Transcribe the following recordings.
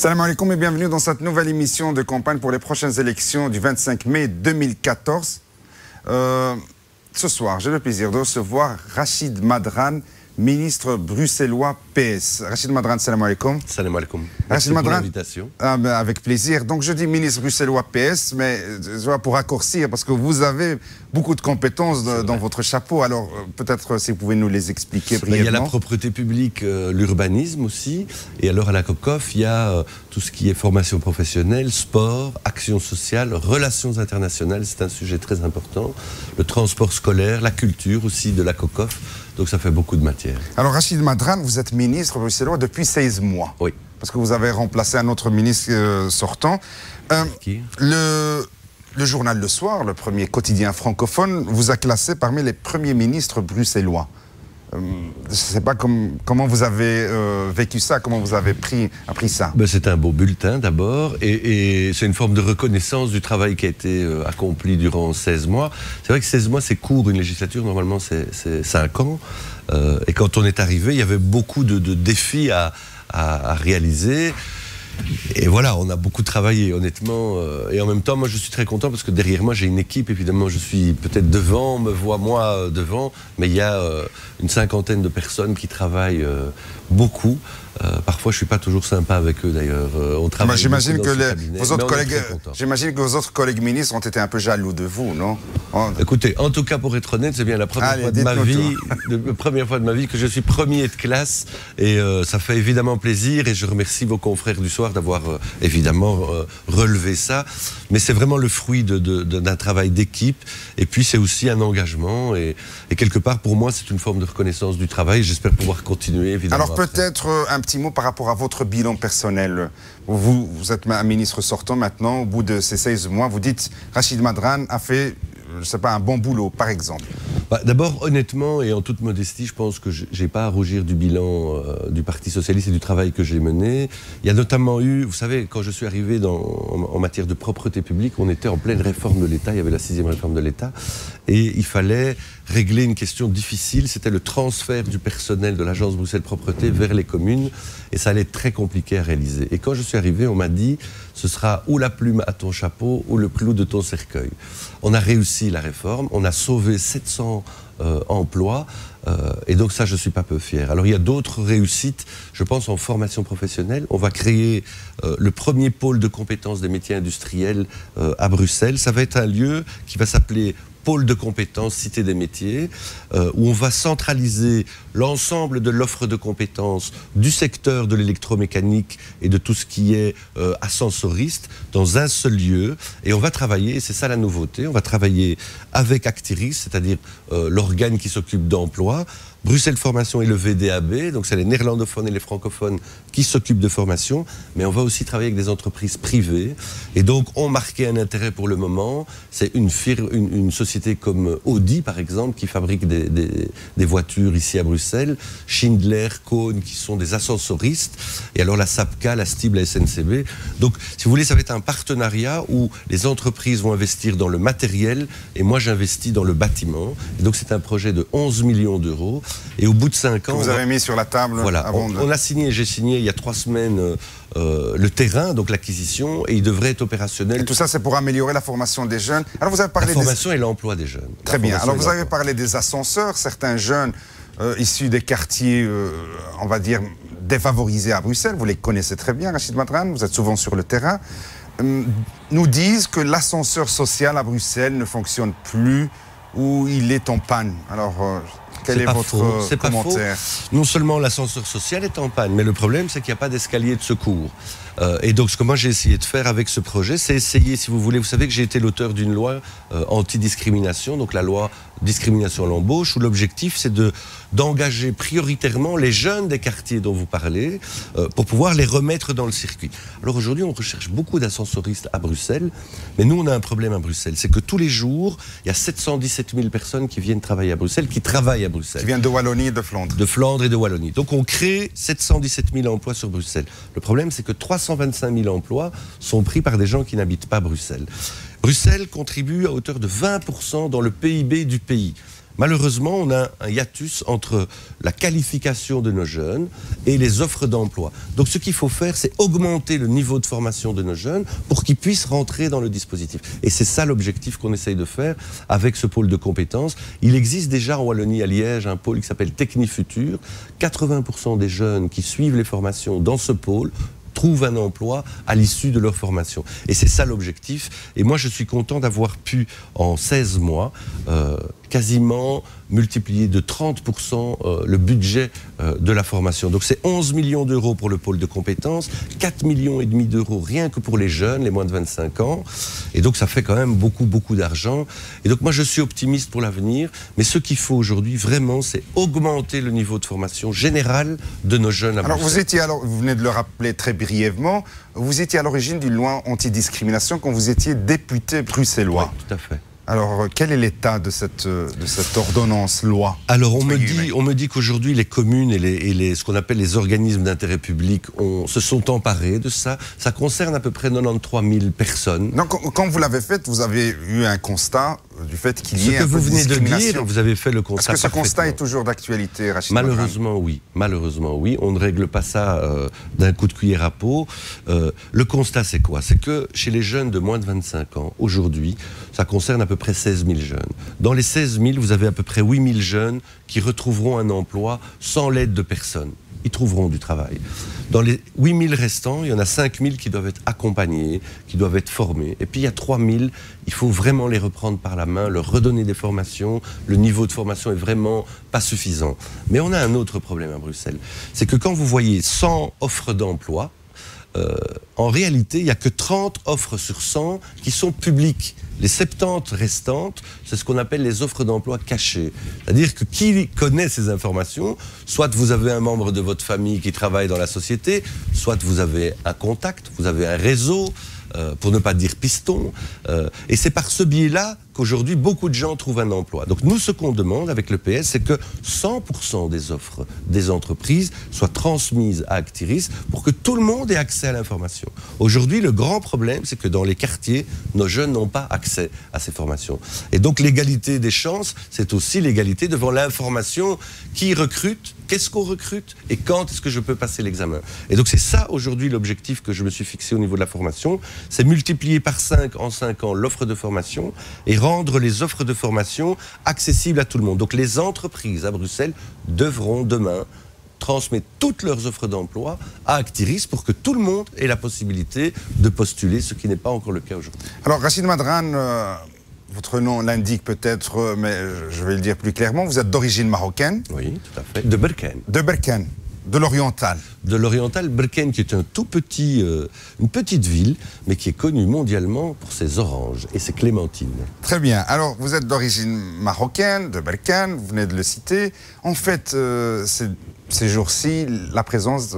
Salam alaikum et bienvenue dans cette nouvelle émission de campagne pour les prochaines élections du 25 mai 2014. Ce soir, j'ai le plaisir de recevoir Rachid Madran, ministre bruxellois PS. Rachid Madran, salam alaikum. Salam alaikum. Rachid Madran, l'invitation. Avec plaisir. Donc je dis ministre bruxellois PS, mais pour raccourcir, parce que vous avez beaucoup de compétences dans votre chapeau. Alors peut-être si vous pouvez nous les expliquer brièvement. Il y a la propreté publique, l'urbanisme aussi. Et alors à la COCOF, il y a tout ce qui est formation professionnelle, sport, action sociale, relations internationales. C'est un sujet très important. Le transport scolaire, la culture aussi de la COCOF. Donc ça fait beaucoup de matière. Alors Rachid Madran, vous êtes ministre bruxellois depuis 16 mois. Oui. Parce que vous avez remplacé un autre ministre sortant. Le journal Le Soir, le premier quotidien francophone, vous a classé parmi les premiers ministres bruxellois. Je ne sais pas comment vous avez vécu ça, comment vous avez appris ça. C'est un beau bulletin d'abord, et c'est une forme de reconnaissance du travail qui a été accompli durant 16 mois. C'est vrai que 16 mois c'est court, une législature normalement c'est 5 ans, et quand on est arrivé il y avait beaucoup de défis à réaliser. Et voilà, on a beaucoup travaillé, honnêtement. Et en même temps, moi, je suis très content parce que derrière moi, j'ai une équipe. Évidemment, je suis peut-être devant, on me voit moi devant. Mais il y a une cinquantaine de personnes qui travaillent beaucoup. Parfois, je ne suis pas toujours sympa avec eux, d'ailleurs. On travaille. J'imagine que vos autres collègues ministres ont été un peu jaloux de vous, non? Écoutez, en tout cas, pour être honnête, c'est bien la première fois de ma vie que je suis premier de classe. Et ça fait évidemment plaisir. Et je remercie vos confrères du soir d'avoir évidemment relevé ça. Mais c'est vraiment le fruit d'un travail d'équipe. Et puis, c'est aussi un engagement. Et quelque part, pour moi, c'est une forme de reconnaissance du travail. J'espère pouvoir continuer, évidemment. Alors, peut-être un petit mot par rapport à votre bilan personnel. Vous êtes un ministre sortant maintenant, au bout de ces 16 mois, vous dites Rachid Madran a fait, je ne sais pas, un bon boulot, par exemple. D'abord, honnêtement et en toute modestie, je pense que je n'ai pas à rougir du bilan du Parti Socialiste et du travail que j'ai mené. Il y a notamment eu, vous savez, quand je suis arrivé en matière de propreté publique, on était en pleine réforme de l'État, il y avait la 6e réforme de l'État, et il fallait régler une question difficile, c'était le transfert du personnel de l'agence Bruxelles Propreté vers les communes, et ça allait être très compliqué à réaliser. Et quand je suis arrivé, on m'a dit, ce sera ou la plume à ton chapeau ou le clou de ton cercueil. On a réussi la réforme, on a sauvé 700 emplois, et donc ça, je ne suis pas peu fier. Alors il y a d'autres réussites, je pense en formation professionnelle. On va créer le premier pôle de compétences des métiers industriels à Bruxelles. Ça va être un lieu qui va s'appeler pôle de compétences, cité des métiers, où on va centraliser l'ensemble de l'offre de compétences du secteur de l'électromécanique et de tout ce qui est ascensoriste dans un seul lieu. Et on va travailler, et c'est ça la nouveauté, on va travailler avec Actiris, c'est-à-dire l'organe qui s'occupe d'emploi, Bruxelles Formation et le VDAB, donc c'est les néerlandophones et les francophones qui s'occupent de formation, mais on va aussi travailler avec des entreprises privées. Et donc, on marquait un intérêt pour le moment. C'est une société comme Audi, par exemple, qui fabrique des voitures ici à Bruxelles, Schindler, Kohn, qui sont des ascensoristes, et alors la SAPCA, la STIB, la SNCB. Donc, si vous voulez, ça va être un partenariat où les entreprises vont investir dans le matériel, et moi, j'investis dans le bâtiment. Et donc, c'est un projet de 11 millions d'euros. Et au bout de 5 ans... Que vous avez mis sur la table. Voilà, on a signé, j'ai signé il y a 3 semaines le terrain, donc l'acquisition, et il devrait être opérationnel. Et tout ça, c'est pour améliorer la formation des jeunes. Alors vous avez parlé la formation et l'emploi des jeunes. Très bien. Alors vous avez parlé des ascenseurs. Certains jeunes issus des quartiers, on va dire, défavorisés à Bruxelles, vous les connaissez très bien, Rachid Madran, vous êtes souvent sur le terrain, nous disent que l'ascenseur social à Bruxelles ne fonctionne plus ou il est en panne. Alors... quel est votre commentaire? Non seulement l'ascenseur social est en panne, mais le problème c'est qu'il n'y a pas d'escalier de secours. Et donc ce que moi j'ai essayé de faire avec ce projet, c'est essayer, si vous voulez, vous savez que j'ai été l'auteur d'une loi anti-discrimination, donc la loi discrimination à l'embauche, où l'objectif c'est d'engager prioritairement les jeunes des quartiers dont vous parlez, pour pouvoir les remettre dans le circuit. Alors aujourd'hui on recherche beaucoup d'ascensoristes à Bruxelles, mais nous on a un problème à Bruxelles, c'est que tous les jours, il y a 717 000 personnes qui viennent travailler à Bruxelles, qui travaillent à Bruxelles. Qui viennent de Wallonie et de Flandre. De Flandre et de Wallonie. Donc on crée 717 000 emplois sur Bruxelles. Le problème c'est que 325 000 emplois sont pris par des gens qui n'habitent pas Bruxelles. Bruxelles contribue à hauteur de 20% dans le PIB du pays. Malheureusement, on a un hiatus entre la qualification de nos jeunes et les offres d'emploi. Donc ce qu'il faut faire, c'est augmenter le niveau de formation de nos jeunes pour qu'ils puissent rentrer dans le dispositif. Et c'est ça l'objectif qu'on essaye de faire avec ce pôle de compétences. Il existe déjà en Wallonie, à Liège, un pôle qui s'appelle Technifutur. 80% des jeunes qui suivent les formations dans ce pôle trouvent un emploi à l'issue de leur formation. Et c'est ça l'objectif. Et moi, je suis content d'avoir pu, en 16 mois, quasiment multiplier de 30% le budget de la formation. Donc c'est 11 millions d'euros pour le pôle de compétences, 4,5 millions d'euros rien que pour les jeunes, les moins de 25 ans. Et donc ça fait quand même beaucoup, beaucoup d'argent. Et donc moi je suis optimiste pour l'avenir, mais ce qu'il faut aujourd'hui vraiment, c'est augmenter le niveau de formation générale de nos jeunes à Bruxelles. Vous venez de le rappeler très brièvement, vous étiez à l'origine d'une loi antidiscrimination quand vous étiez député bruxellois. Oui, tout à fait. Alors, quel est l'état de cette ordonnance-loi? Alors, on me dit qu'aujourd'hui, les communes et ce qu'on appelle les organismes d'intérêt public se sont emparés de ça. Ça concerne à peu près 93 000 personnes. Donc, quand vous l'avez fait, vous avez eu un constat du fait qu'il y ait un peu de discrimination. Ce que vous venez de dire, vous avez fait le constat. Est-ce que ce constat est toujours d'actualité, Rachid Madran? Malheureusement, oui. Malheureusement, oui. On ne règle pas ça d'un coup de cuillère à peau. Le constat, c'est quoi? C'est que chez les jeunes de moins de 25 ans, aujourd'hui, ça concerne à peu près 16 000 jeunes. Dans les 16 000, vous avez à peu près 8 000 jeunes qui retrouveront un emploi sans l'aide de personne. Ils trouveront du travail. Dans les 8 000 restants, il y en a 5 000 qui doivent être accompagnés, qui doivent être formés. Et puis il y a 3 000, il faut vraiment les reprendre par la main, leur redonner des formations. Le niveau de formation est vraiment pas suffisant. Mais on a un autre problème à Bruxelles. C'est que quand vous voyez 100 offres d'emploi, en réalité, il n'y a que 30 offres sur 100 qui sont publiques. Les 70 restantes, c'est ce qu'on appelle les offres d'emploi cachées. C'est-à-dire que qui connaît ces informations? Soit vous avez un membre de votre famille qui travaille dans la société, soit vous avez un contact, vous avez un réseau, pour ne pas dire piston. Et c'est par ce biais-là qu'aujourd'hui, beaucoup de gens trouvent un emploi. Donc nous, ce qu'on demande avec le PS, c'est que 100% des offres des entreprises soient transmises à Actiris pour que tout le monde ait accès à l'information. Aujourd'hui, le grand problème, c'est que dans les quartiers, nos jeunes n'ont pas accès à ces formations. Et donc l'égalité des chances, c'est aussi l'égalité devant l'information. Qui recrute? Qu'est-ce qu'on recrute? Et quand est-ce que je peux passer l'examen? Et donc c'est ça aujourd'hui l'objectif que je me suis fixé au niveau de la formation, c'est multiplier par 5 en 5 ans l'offre de formation et rendre les offres de formation accessibles à tout le monde. Donc les entreprises à Bruxelles devront demain transmettre toutes leurs offres d'emploi à Actiris pour que tout le monde ait la possibilité de postuler, ce qui n'est pas encore le cas aujourd'hui. Alors Rachid Madran, votre nom l'indique peut-être, mais je vais le dire plus clairement, vous êtes d'origine marocaine. Oui, tout à fait. De Berkane. De Berkane. De l'oriental. De l'oriental, Berkane, qui est un tout petit, une petite ville, mais qui est connue mondialement pour ses oranges et ses clémentines. Très bien. Alors, vous êtes d'origine marocaine, de Berkane, vous venez de le citer. En fait, ces jours-ci, la présence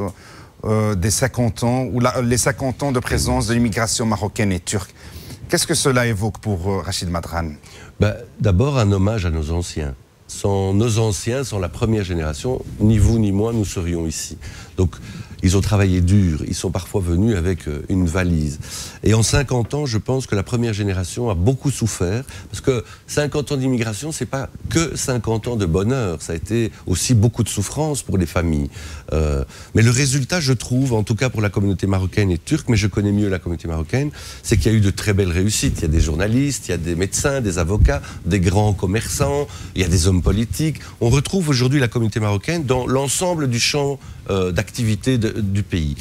des 50 ans, ou les 50 ans de présence de l'immigration marocaine et turque, qu'est-ce que cela évoque pour Rachid Madran? D'abord, un hommage à nos anciens. Sans nos anciens, sans la première génération, ni vous ni moi, nous serions ici. Donc, ils ont travaillé dur, ils sont parfois venus avec une valise. Et en 50 ans, je pense que la première génération a beaucoup souffert, parce que 50 ans d'immigration, c'est pas que 50 ans de bonheur, ça a été aussi beaucoup de souffrance pour les familles. Mais le résultat, je trouve, en tout cas pour la communauté marocaine et turque, mais je connais mieux la communauté marocaine, c'est qu'il y a eu de très belles réussites. Il y a des journalistes, il y a des médecins, des avocats, des grands commerçants, il y a des hommes politiques. On retrouve aujourd'hui la communauté marocaine dans l'ensemble du champ d'activité du pays.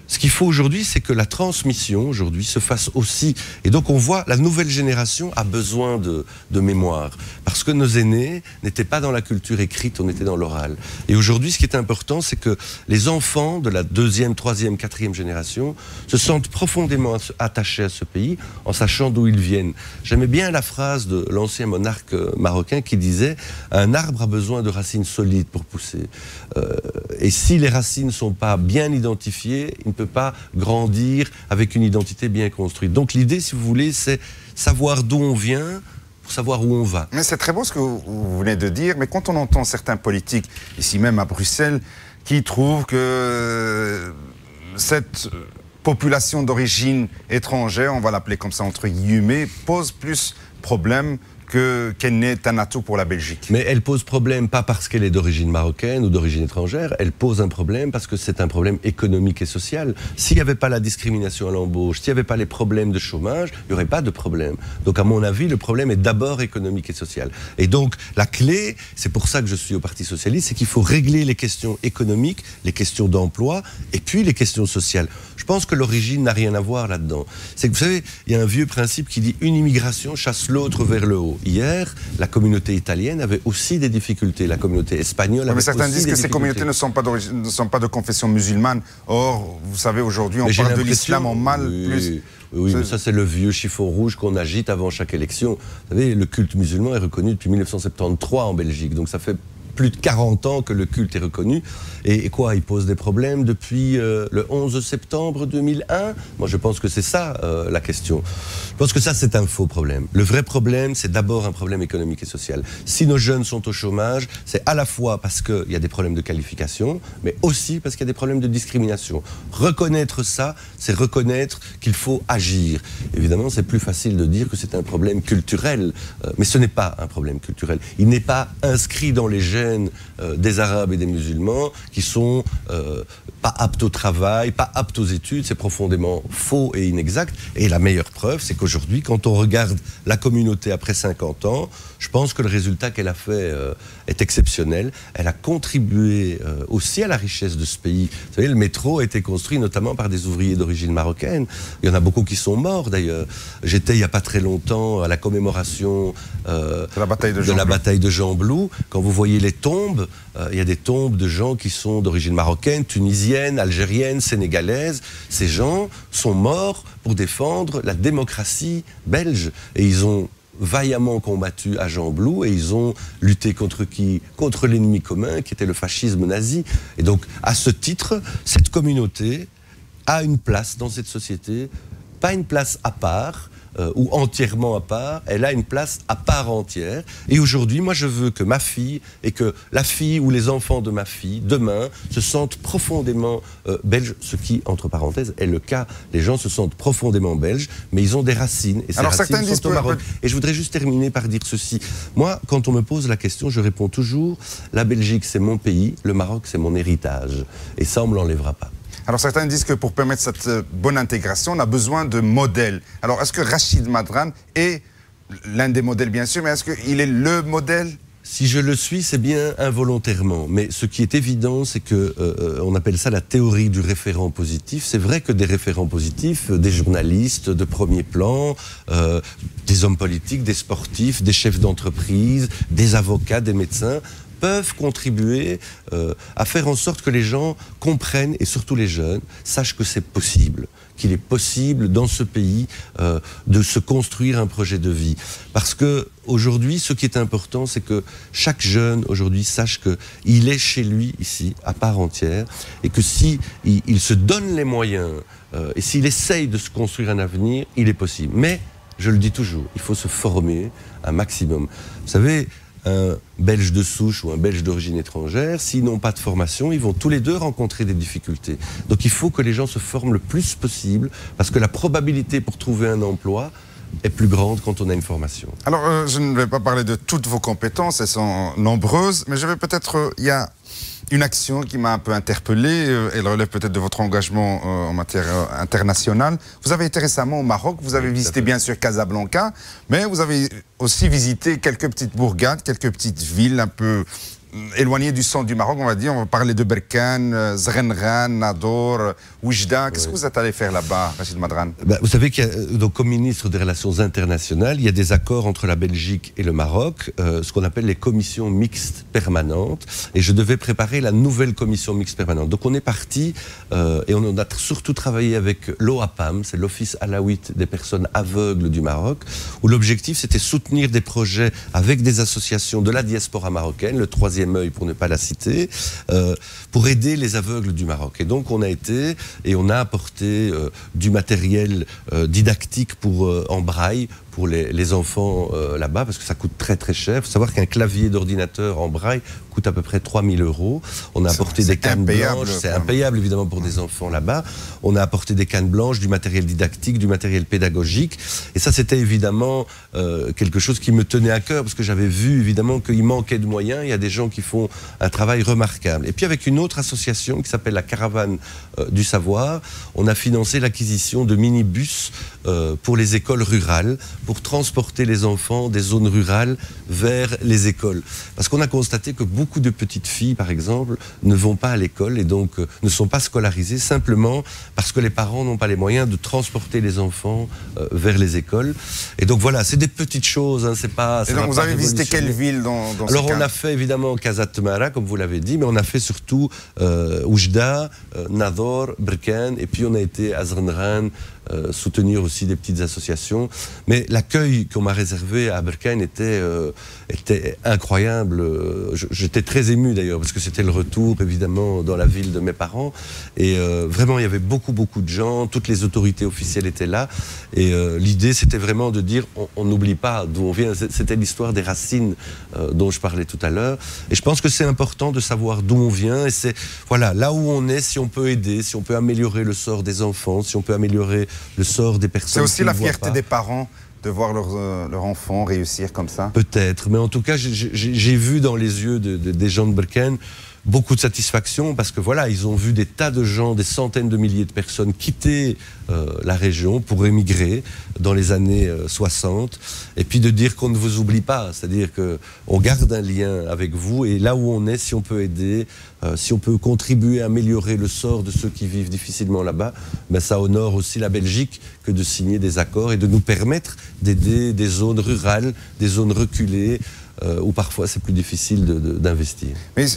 Ce qu'il faut aujourd'hui, c'est que la transmission, aujourd'hui, se fasse aussi. Et donc, on voit, la nouvelle génération a besoin de mémoire. Parce que nos aînés n'étaient pas dans la culture écrite, on était dans l'oral. Et aujourd'hui, ce qui est important, c'est que les enfants de la 2e, 3e, 4e génération se sentent profondément attachés à ce pays, en sachant d'où ils viennent. J'aimais bien la phrase de l'ancien monarque marocain qui disait « Un arbre a besoin de racines solides pour pousser. Et si les racines ne sont pas bien identifiées, il ne peut pas grandir avec une identité bien construite. » Donc l'idée, si vous voulez, c'est savoir d'où on vient pour savoir où on va. Mais c'est très beau ce que vous venez de dire, mais quand on entend certains politiques, ici même à Bruxelles, qui trouvent que cette population d'origine étrangère, on va l'appeler comme ça entre guillemets, pose plus problème qu'elle n'est un atout pour la Belgique. Mais elle pose problème pas parce qu'elle est d'origine marocaine ou d'origine étrangère, elle pose un problème parce que c'est un problème économique et social. S'il n'y avait pas la discrimination à l'embauche, s'il n'y avait pas les problèmes de chômage, il n'y aurait pas de problème. Donc à mon avis, le problème est d'abord économique et social. Et donc la clé, c'est pour ça que je suis au Parti Socialiste, c'est qu'il faut régler les questions économiques, les questions d'emploi et puis les questions sociales. Je pense que l'origine n'a rien à voir là-dedans. C'est que vous savez, il y a un vieux principe qui dit une immigration chasse l'autre vers le haut. Hier, la communauté italienne avait aussi des difficultés. La communauté espagnole avait aussi des difficultés. Mais certains disent que ces communautés ne sont pas de confession musulmane. Or, vous savez, aujourd'hui, on parle de l'islam en mal. Oui, mais ça c'est le vieux chiffon rouge qu'on agite avant chaque élection. Vous savez, le culte musulman est reconnu depuis 1973 en Belgique. Donc ça fait plus de 40 ans que le culte est reconnu. Et quoi, il pose des problèmes depuis le 11 septembre 2001 ? Moi, je pense que c'est ça la question. Je pense que ça, c'est un faux problème. Le vrai problème, c'est d'abord un problème économique et social. Si nos jeunes sont au chômage, c'est à la fois parce qu'il y a des problèmes de qualification, mais aussi parce qu'il y a des problèmes de discrimination. Reconnaître ça, c'est reconnaître qu'il faut agir. Évidemment, c'est plus facile de dire que c'est un problème culturel, mais ce n'est pas un problème culturel. Il n'est pas inscrit dans les gènes des Arabes et des musulmans qui sont pas aptes au travail, pas aptes aux études. C'est profondément faux et inexact. Et la meilleure preuve, c'est qu'aujourd'hui, quand on regarde la communauté après 50 ans, je pense que le résultat qu'elle a fait est exceptionnel. Elle a contribué aussi à la richesse de ce pays. Vous savez, le métro a été construit notamment par des ouvriers d'origine marocaine. Il y en a beaucoup qui sont morts d'ailleurs. J'étais il n'y a pas très longtemps à la commémoration de la bataille de Gembloux. Quand vous voyez les tombes, il y a des tombes de gens qui sont d'origine marocaine, tunisienne, algérienne, sénégalaise. Ces gens sont morts pour défendre la démocratie belge. Et ils ont vaillamment combattu à Gembloux et ils ont lutté contre qui ? Contre l'ennemi commun qui était le fascisme nazi. Et donc, à ce titre, cette communauté a une place dans cette société, pas une place à part, ou entièrement à part, elle a une place à part entière. Et aujourd'hui, moi, je veux que ma fille et que la fille ou les enfants de ma fille, demain, se sentent profondément belges, ce qui, entre parenthèses, est le cas. Les gens se sentent profondément belges, mais ils ont des racines, et ces racines sont au Maroc. Et je voudrais juste terminer par dire ceci. Moi, quand on me pose la question, je réponds toujours, la Belgique, c'est mon pays, le Maroc, c'est mon héritage. Et ça, on ne me l'enlèvera pas. Alors certains disent que pour permettre cette bonne intégration, on a besoin de modèles. Alors est-ce que Rachid Madran est l'un des modèles, bien sûr, mais est-ce qu'il est le modèle ? Si je le suis, c'est bien involontairement. Mais ce qui est évident, c'est que on appelle ça la théorie du référent positif. C'est vrai que des référents positifs, des journalistes de premier plan, des hommes politiques, des sportifs, des chefs d'entreprise, des avocats, des médecins, peuvent contribuer à faire en sorte que les gens comprennent, et surtout les jeunes, sachent que c'est possible, qu'il est possible dans ce pays de se construire un projet de vie. Parce que aujourd'hui, ce qui est important, c'est que chaque jeune aujourd'hui sache qu'il est chez lui ici, à part entière, et que si il se donne les moyens et s'il essaye de se construire un avenir, il est possible. Mais, je le dis toujours, il faut se former un maximum. Vous savez, un Belge de souche ou un Belge d'origine étrangère, s'ils n'ont pas de formation, ils vont tous les deux rencontrer des difficultés. Donc il faut que les gens se forment le plus possible, parce que la probabilité pour trouver un emploi est plus grande quand on a une formation. Alors, je ne vais pas parler de toutes vos compétences, elles sont nombreuses, mais je vais peut-être... il y a une action qui m'a un peu interpellé, elle relève peut-être de votre engagement en matière internationale. Vous avez été récemment au Maroc, vous avez visité bien sûr Casablanca, mais vous avez aussi visité quelques petites bourgades, quelques petites villes un peu éloignées du centre du Maroc, on va dire. On va parler de Berkane, Zrenran, Nador, Oujda. Qu'est-ce que vous êtes allé faire là-bas, Rachid Madran ? Vous savez donc, comme ministre des Relations internationales, il y a des accords entre la Belgique et le Maroc, ce qu'on appelle les commissions mixtes permanentes, et je devais préparer la nouvelle commission mixte permanente. Donc on est parti, et on a surtout travaillé avec l'OAPAM, c'est l'Office alaouite des personnes aveugles du Maroc, où l'objectif c'était soutenir des projets avec des associations de la diaspora marocaine, le Troisième Œil pour ne pas la citer, pour aider les aveugles du Maroc. Et donc on a été et on a apporté du matériel didactique en braille pour les enfants là-bas, parce que ça coûte très très cher. Il faut savoir qu'un clavier d'ordinateur en braille coûte à peu près 3 000 €. On a apporté des cannes blanches, c'est impayable évidemment pour des enfants là-bas. On a apporté des cannes blanches, du matériel didactique, du matériel pédagogique. Et ça, c'était évidemment quelque chose qui me tenait à cœur, parce que j'avais vu évidemment qu'il manquait de moyens. Il y a des gens qui font un travail remarquable. Et puis avec une autre association qui s'appelle la Caravane du Savoir, on a financé l'acquisition de minibus pour les écoles rurales, pour transporter les enfants des zones rurales vers les écoles. Parce qu'on a constaté que beaucoup de petites filles, par exemple, ne vont pas à l'école et donc ne sont pas scolarisées simplement parce que les parents n'ont pas les moyens de transporter les enfants vers les écoles. Et donc voilà, c'est des petites choses, hein, c'est pas... Et donc vous avez visité quelle ville dans Alors on a fait évidemment Casa Temara, comme vous l'avez dit, mais on a fait surtout Oujda, Nador, Berkane, et puis on a été à Zrenran, soutenir aussi des petites associations. Mais l'accueil qu'on m'a réservé à Berkane était incroyable. J'étais très ému d'ailleurs, parce que c'était le retour évidemment dans la ville de mes parents. Et vraiment, il y avait beaucoup de gens, toutes les autorités officielles étaient là. Et l'idée, c'était vraiment de dire, on n'oublie pas d'où on vient. C'était l'histoire des racines dont je parlais tout à l'heure. Et je pense que c'est important de savoir d'où on vient. Et c'est, voilà, là où on est, si on peut aider, si on peut améliorer le sort des enfants, si on peut améliorer le sort des personnes. C'est aussi la fierté des parents de voir leur enfant réussir comme ça. Peut-être, mais en tout cas, j'ai vu dans les yeux des gens de Berkane beaucoup de satisfaction, parce que voilà, ils ont vu des tas de gens, des centaines de milliers de personnes quitter la région pour émigrer dans les années 60, et puis de dire qu'on ne vous oublie pas, c'est-à-dire qu'on garde un lien avec vous, et là où on est, si on peut aider, si on peut contribuer à améliorer le sort de ceux qui vivent difficilement là-bas, ben ça honore aussi la Belgique que de signer des accords et de nous permettre d'aider des zones rurales, des zones reculées, où parfois c'est plus difficile d'investir. Mais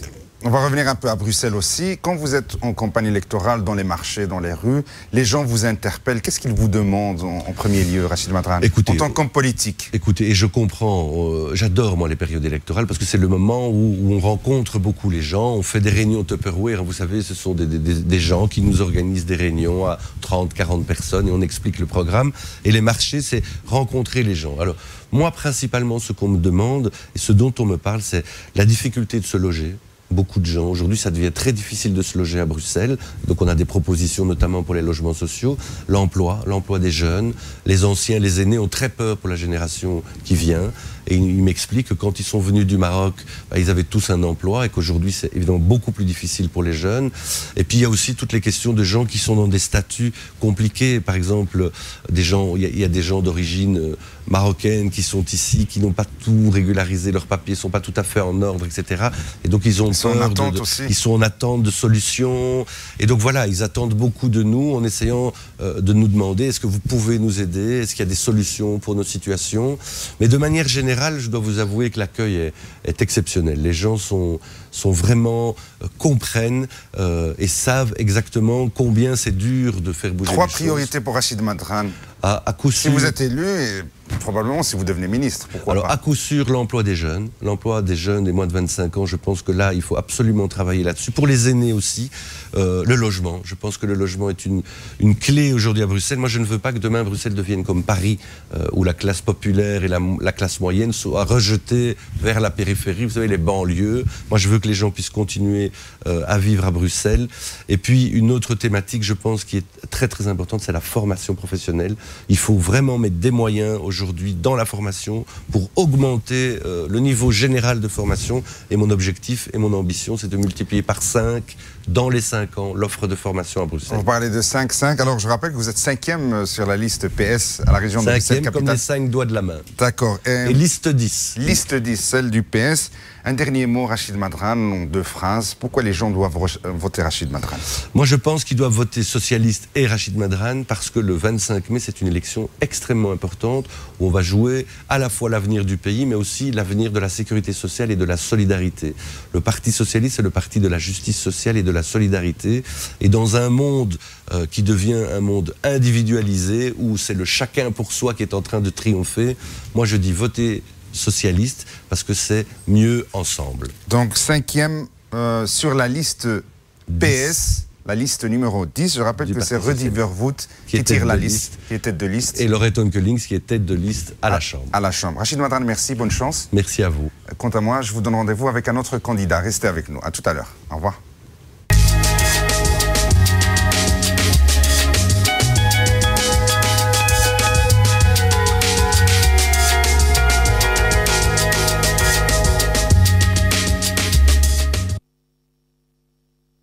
on va revenir un peu à Bruxelles aussi. Quand vous êtes en campagne électorale, dans les marchés, dans les rues, les gens vous interpellent. Qu'est-ce qu'ils vous demandent en premier lieu, Rachid Madran, en tant qu'homme politique? Écoutez, et je comprends, j'adore moi les périodes électorales, parce que c'est le moment où on rencontre beaucoup les gens, on fait des réunions Tupperware, vous savez, ce sont des gens qui nous organisent des réunions à 30, 40 personnes, et on explique le programme. Et les marchés, c'est rencontrer les gens. Alors, moi, principalement, ce qu'on me demande, et ce dont on me parle, c'est la difficulté de se loger. Beaucoup de gens. Aujourd'hui, ça devient très difficile de se loger à Bruxelles. Donc on a des propositions notamment pour les logements sociaux. L'emploi des jeunes. Les anciens, les aînés ont très peur pour la génération qui vient. Et ils m'expliquent que quand ils sont venus du Maroc, ils avaient tous un emploi et qu'aujourd'hui, c'est évidemment beaucoup plus difficile pour les jeunes. Et puis il y a aussi toutes les questions de gens qui sont dans des statuts compliqués. Par exemple, il y a des gens d'origine marocaine qui sont ici, qui n'ont pas tout régularisé, leurs papiers ne sont pas tout à fait en ordre, etc. Et donc ils ont peur, ils sont en attente de solutions. Et donc voilà, ils attendent beaucoup de nous en essayant de nous demander, est-ce que vous pouvez nous aider? Est-ce qu'il y a des solutions pour nos situations? Mais de manière générale, je dois vous avouer que l'accueil est exceptionnel. Les gens sont vraiment, comprennent et savent exactement combien c'est dur de faire bouger les choses. 3 priorités pour Rachid Madran. À coup sûr, si vous êtes élu, et probablement si vous devenez ministre, pourquoi pas? À coup sûr, l'emploi des jeunes des moins de 25 ans, je pense que là, il faut absolument travailler là-dessus. Pour les aînés aussi, le logement. Je pense que le logement est une clé aujourd'hui à Bruxelles. Moi, je ne veux pas que demain, Bruxelles devienne comme Paris, où la classe populaire et la classe moyenne soient rejetées vers la périphérie, vous savez, les banlieues. Moi, je veux que les gens puissent continuer à vivre à Bruxelles. Et puis, une autre thématique, je pense, qui est très, très importante, c'est la formation professionnelle. Il faut vraiment mettre des moyens aujourd'hui dans la formation pour augmenter le niveau général de formation. Et mon objectif et mon ambition, c'est de multiplier par 5 dans les 5 ans l'offre de formation à Bruxelles. Vous parlez de 5-5. Alors, je rappelle que vous êtes 5e sur la liste PS à la région de Bruxelles. 5e comme les 5 doigts de la main. D'accord. Et liste 10. Liste 10, celle du PS. Un dernier mot, Rachid Madran, en 2 phrases. Pourquoi les gens doivent voter Rachid Madran? Moi, je pense qu'ils doivent voter socialiste et Rachid Madran parce que le 25 mai, c'est une élection extrêmement importante où on va jouer à la fois l'avenir du pays, mais aussi l'avenir de la sécurité sociale et de la solidarité. Le Parti socialiste, c'est le parti de la justice sociale et de la solidarité. Et dans un monde qui devient un monde individualisé, où c'est le chacun pour soi qui est en train de triompher, moi, je dis votez socialiste parce que c'est mieux ensemble. Donc 5e sur la liste PS la liste numéro 10. Je rappelle que c'est Rudy Verwoerd qui tire la liste, qui est tête de liste. Et Laurette Onkelings qui est tête de liste à la Chambre. À la Chambre. Rachid Madran, merci, bonne chance. Merci à vous. Quant à moi, je vous donne rendez-vous avec un autre candidat. Restez avec nous. À tout à l'heure. Au revoir.